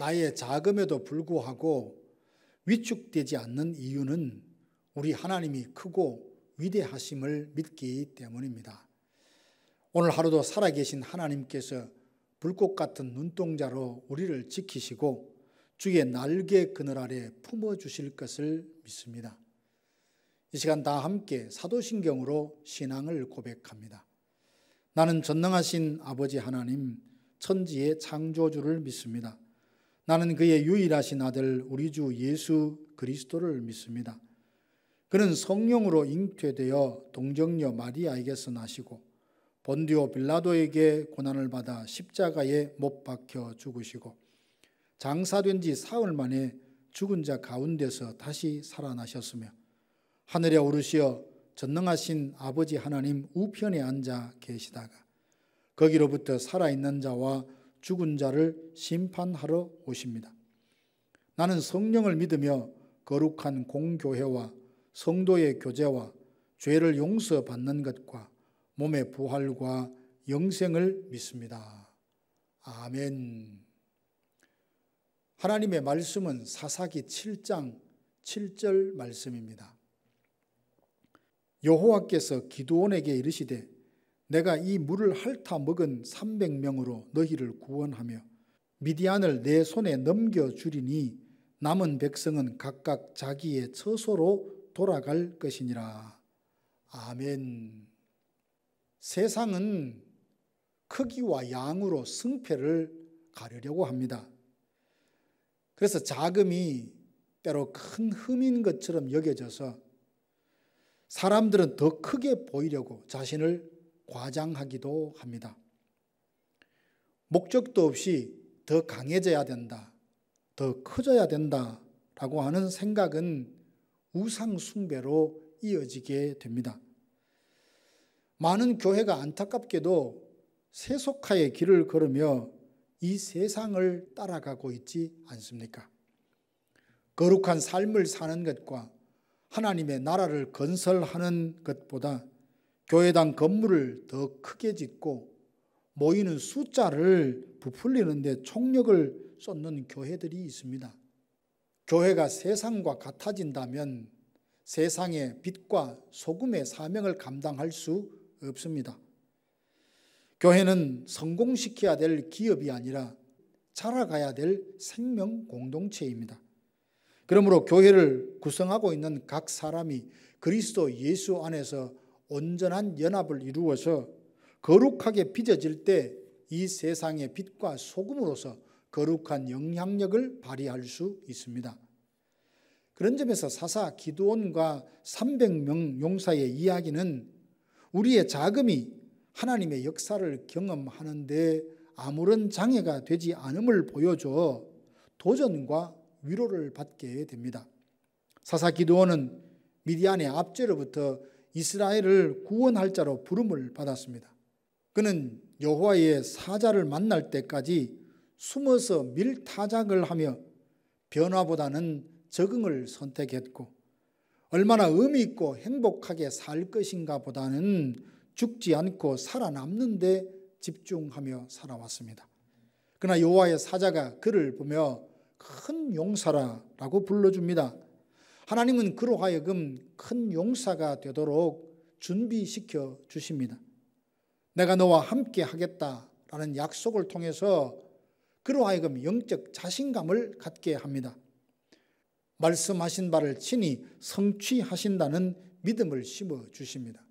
나의 자금에도 불구하고 위축되지 않는 이유는 우리 하나님이 크고 위대하심을 믿기 때문입니다. 오늘 하루도 살아계신 하나님께서 불꽃 같은 눈동자로 우리를 지키시고 주의 날개 그늘 아래 품어주실 것을 믿습니다. 이 시간 다 함께 사도신경으로 신앙을 고백합니다. 나는 전능하신 아버지 하나님, 천지의 창조주를 믿습니다. 나는 그의 유일하신 아들 우리 주 예수 그리스도를 믿습니다. 그는 성령으로 잉태되어 동정녀 마리아에게서 나시고 본디오 빌라도에게 고난을 받아 십자가에 못 박혀 죽으시고 장사된 지 사흘 만에 죽은 자 가운데서 다시 살아나셨으며 하늘에 오르시어 전능하신 아버지 하나님 우편에 앉아 계시다가 거기로부터 살아있는 자와 죽은 자를 심판하러 오십니다. 나는 성령을 믿으며 거룩한 공교회와 성도의 교제와 죄를 용서받는 것과 몸의 부활과 영생을 믿습니다. 아멘. 하나님의 말씀은 사사기 7장 7절 말씀입니다. 여호와께서 기드온에게 이르시되 내가 이 물을 핥아 먹은 300명으로 너희를 구원하며 미디안을 내 손에 넘겨주리니 남은 백성은 각각 자기의 처소로 돌아갈 것이니라. 아멘. 세상은 크기와 양으로 승패를 가르려고 합니다. 그래서 자금이 때로 큰 흠인 것처럼 여겨져서 사람들은 더 크게 보이려고 자신을 과장하기도 합니다. 목적도 없이 더 강해져야 된다, 더 커져야 된다라고 하는 생각은 우상 숭배로 이어지게 됩니다. 많은 교회가 안타깝게도 세속화의 길을 걸으며 이 세상을 따라가고 있지 않습니까? 거룩한 삶을 사는 것과 하나님의 나라를 건설하는 것보다 교회당 건물을 더 크게 짓고 모이는 숫자를 부풀리는 데 총력을 쏟는 교회들이 있습니다. 교회가 세상과 같아진다면 세상의 빛과 소금의 사명을 감당할 수 없습니다. 교회는 성공시켜야 될 기업이 아니라 자라가야 될 생명 공동체입니다. 그러므로 교회를 구성하고 있는 각 사람이 그리스도 예수 안에서 온전한 연합을 이루어서 거룩하게 빚어질 때 이 세상의 빛과 소금으로서 거룩한 영향력을 발휘할 수 있습니다. 그런 점에서 사사 기드온과 300명 용사의 이야기는 우리의 자금이 하나님의 역사를 경험하는 데 아무런 장애가 되지 않음을 보여줘 도전과 위로를 받게 됩니다. 사사 기드온은 미디안의 압제로부터 이스라엘을 구원할 자로 부름을 받았습니다. 그는 여호와의 사자를 만날 때까지 숨어서 밀타작을 하며 변화보다는 적응을 선택했고 얼마나 의미 있고 행복하게 살 것인가 보다는 죽지 않고 살아남는 데 집중하며 살아왔습니다. 그러나 여호와의 사자가 그를 보며 큰 용사라고 불러줍니다. 하나님은 그로 하여금 큰 용사가 되도록 준비시켜 주십니다. 내가 너와 함께 하겠다라는 약속을 통해서 그로 하여금 영적 자신감을 갖게 합니다. 말씀하신 바를 친히 성취하신다는 믿음을 심어 주십니다.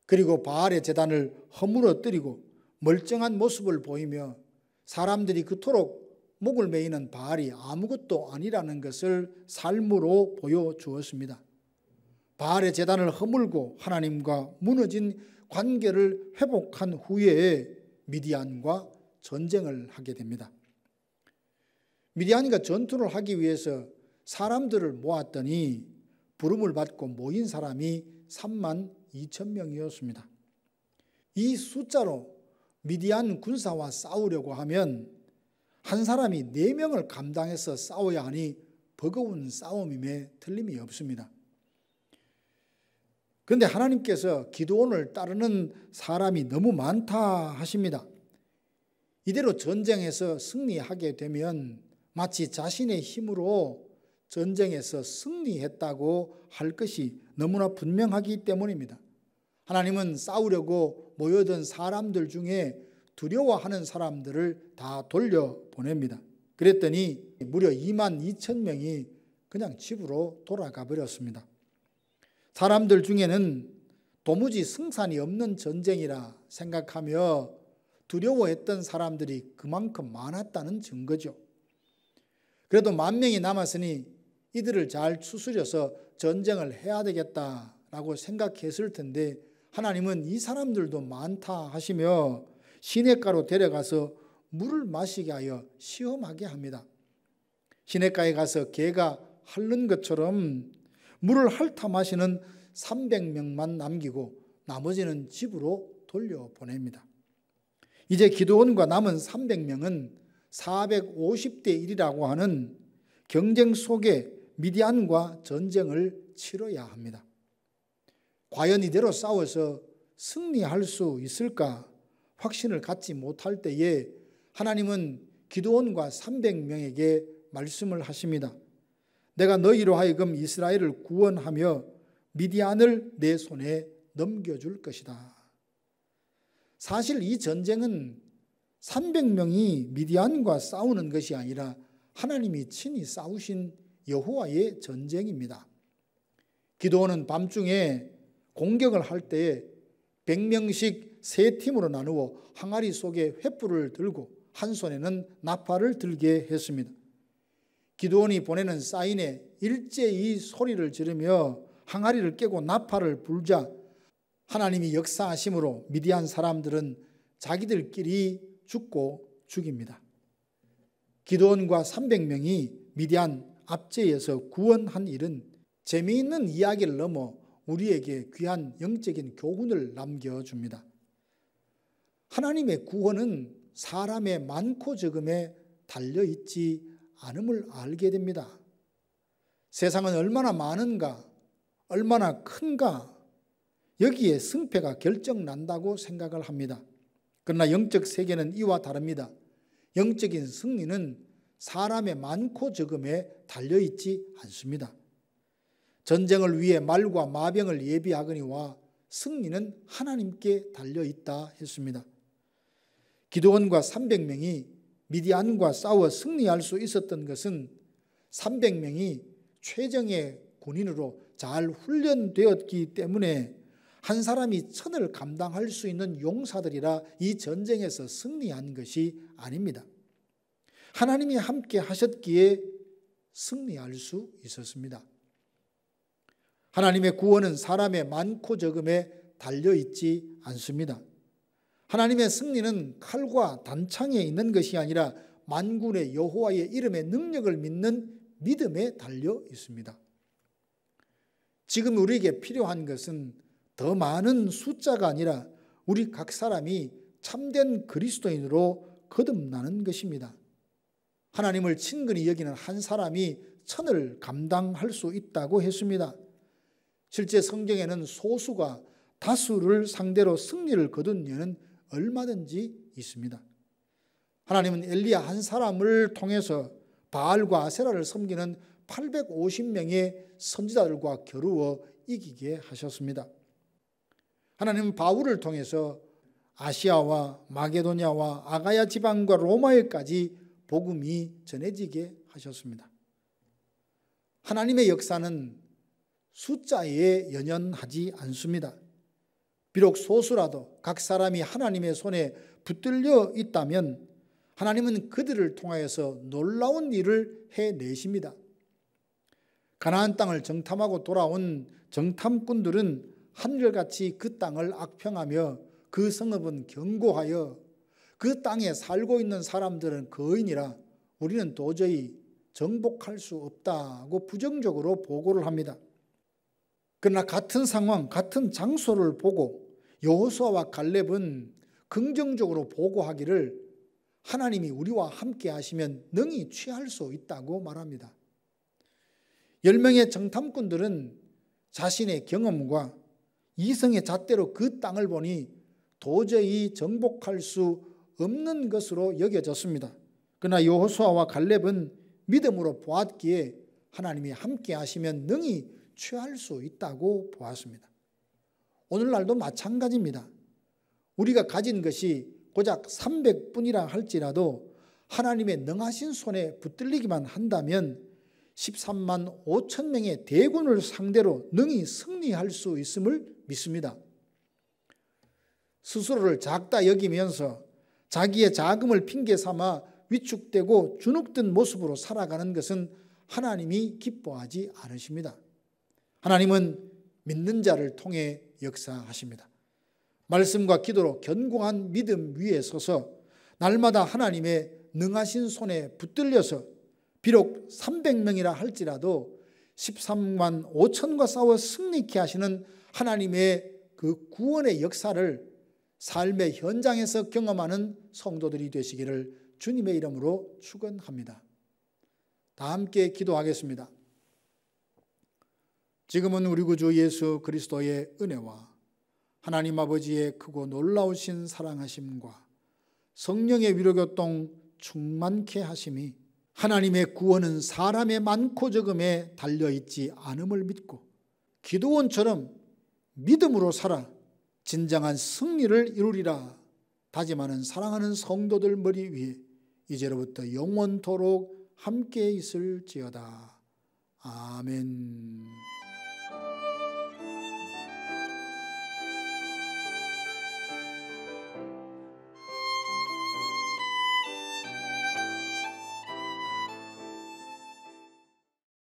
그리고 바알의 제단을 허물어뜨리고 멀쩡한 모습을 보이며 사람들이 그토록 목을 메이는 바알이 아무것도 아니라는 것을 삶으로 보여주었습니다. 바알의 제단을 허물고 하나님과 무너진 관계를 회복한 후에 미디안과 전쟁을 하게 됩니다. 미디안과 전투를 하기 위해서 사람들을 모았더니 부름을 받고 모인 사람이 3만 2천 명이었습니다. 이 숫자로 미디안 군사와 싸우려고 하면 한 사람이 4명을 감당해서 싸워야 하니 버거운 싸움임에 틀림이 없습니다. 그런데 하나님께서 기드온을 따르는 사람이 너무 많다 하십니다. 이대로 전쟁에서 승리하게 되면 마치 자신의 힘으로 전쟁에서 승리했다고 할 것이 너무나 분명하기 때문입니다. 하나님은 싸우려고 모여든 사람들 중에 두려워하는 사람들을 다 돌려보냅니다. 그랬더니 무려 22,000명이 그냥 집으로 돌아가 버렸습니다. 사람들 중에는 도무지 승산이 없는 전쟁이라 생각하며 두려워했던 사람들이 그만큼 많았다는 증거죠. 그래도 10,000명이 남았으니 이들을 잘 추스려서 전쟁을 해야 되겠다라고 생각했을 텐데 하나님은 이 사람들도 많다 하시며 시냇가로 데려가서 물을 마시게 하여 시험하게 합니다. 시냇가에 가서 개가 핥는 것처럼 물을 핥아 마시는 300명만 남기고 나머지는 집으로 돌려보냅니다. 이제 기드온과 남은 300명은 450대 1이라고 하는 경쟁 속에 미디안과 전쟁을 치러야 합니다. 과연 이대로 싸워서 승리할 수 있을까 확신을 갖지 못할 때에 하나님은 기드온과 300명에게 말씀을 하십니다. 내가 너희로 하여금 이스라엘을 구원하며 미디안을 내 손에 넘겨줄 것이다. 사실 이 전쟁은 300명이 미디안과 싸우는 것이 아니라 하나님이 친히 싸우신 여호와의 전쟁입니다. 기드온은 밤중에 공격을 할 때에 100명씩 세 팀으로 나누어 항아리 속에 횃불을 들고 한 손에는 나팔을 들게 했습니다. 기드온이 보내는 사인에 일제히 소리를 지르며 항아리를 깨고 나팔을 불자 하나님이 역사하심으로 미디안 사람들은 자기들끼리 죽고 죽입니다. 기드온과 300명이 미디안 압제에서 구원한 일은 재미있는 이야기를 넘어 우리에게 귀한 영적인 교훈을 남겨줍니다. 하나님의 구원은 사람의 많고 적음에 달려있지 않음을 알게 됩니다. 세상은 얼마나 많은가, 얼마나 큰가, 여기에 승패가 결정난다고 생각을 합니다. 그러나 영적 세계는 이와 다릅니다. 영적인 승리는 사람의 많고 적음에 달려있지 않습니다. 전쟁을 위해 말과 마병을 예비하거니와 승리는 하나님께 달려있다 했습니다. 기드온과 300명이 미디안과 싸워 승리할 수 있었던 것은 300명이 최정예 군인으로 잘 훈련되었기 때문에 한 사람이 천을 감당할 수 있는 용사들이라 이 전쟁에서 승리한 것이 아닙니다. 하나님이 함께 하셨기에 승리할 수 있었습니다. 하나님의 구원은 사람의 많고 적음에 달려있지 않습니다. 하나님의 승리는 칼과 단창에 있는 것이 아니라 만군의 여호와의 이름의 능력을 믿는 믿음에 달려 있습니다. 지금 우리에게 필요한 것은 더 많은 숫자가 아니라 우리 각 사람이 참된 그리스도인으로 거듭나는 것입니다. 하나님을 친근히 여기는 한 사람이 천을 감당할 수 있다고 했습니다. 실제 성경에는 소수가 다수를 상대로 승리를 거둔 예는 얼마든지 있습니다. 하나님은 엘리야 한 사람을 통해서 바알과 아세라를 섬기는 850명의 선지자들과 겨루어 이기게 하셨습니다. 하나님은 바울을 통해서 아시아와 마게도냐와 아가야 지방과 로마에까지 복음이 전해지게 하셨습니다. 하나님의 역사는 숫자에 연연하지 않습니다. 비록 소수라도 각 사람이 하나님의 손에 붙들려 있다면 하나님은 그들을 통하여서 놀라운 일을 해내십니다. 가나안 땅을 정탐하고 돌아온 정탐꾼들은 한결같이 그 땅을 악평하며 그 성읍은 견고하여 그 땅에 살고 있는 사람들은 거인이라 우리는 도저히 정복할 수 없다고 부정적으로 보고를 합니다. 그러나 같은 상황, 같은 장소를 보고 여호수아와 갈렙은 긍정적으로 보고하기를 하나님이 우리와 함께 하시면 능히 취할 수 있다고 말합니다. 10명의 정탐꾼들은 자신의 경험과 이성의 잣대로 그 땅을 보니 도저히 정복할 수 없는 것으로 여겨졌습니다. 그러나 여호수아와 갈렙은 믿음으로 보았기에 하나님이 함께 하시면 능히 취할 수 있다고 보았습니다. 오늘날도 마찬가지입니다. 우리가 가진 것이 고작 300분이라 할지라도 하나님의 능하신 손에 붙들리기만 한다면 13만 5천 명의 대군을 상대로 능히 승리할 수 있음을 믿습니다. 스스로를 작다 여기면서 자기의 자금을 핑계 삼아 위축되고 주눅든 모습으로 살아가는 것은 하나님이 기뻐하지 않으십니다. 하나님은 믿는 자를 통해 역사하십니다. 말씀과 기도로 견고한 믿음 위에 서서 날마다 하나님의 능하신 손에 붙들려서 비록 300명이라 할지라도 13만 5천과 싸워 승리케 하시는 하나님의 그 구원의 역사를 삶의 현장에서 경험하는 성도들이 되시기를 주님의 이름으로 축원합니다. 다 함께 기도하겠습니다. 지금은 우리 구주 예수 그리스도의 은혜와 하나님 아버지의 크고 놀라우신 사랑하심과 성령의 위로교통 충만케 하심이 하나님의 구원은 사람의 많고 적음에 달려있지 않음을 믿고 기도원처럼 믿음으로 살아 진정한 승리를 이루리라 다짐하는 사랑하는 성도들 머리 위에 이제로부터 영원토록 함께 있을지어다. 아멘.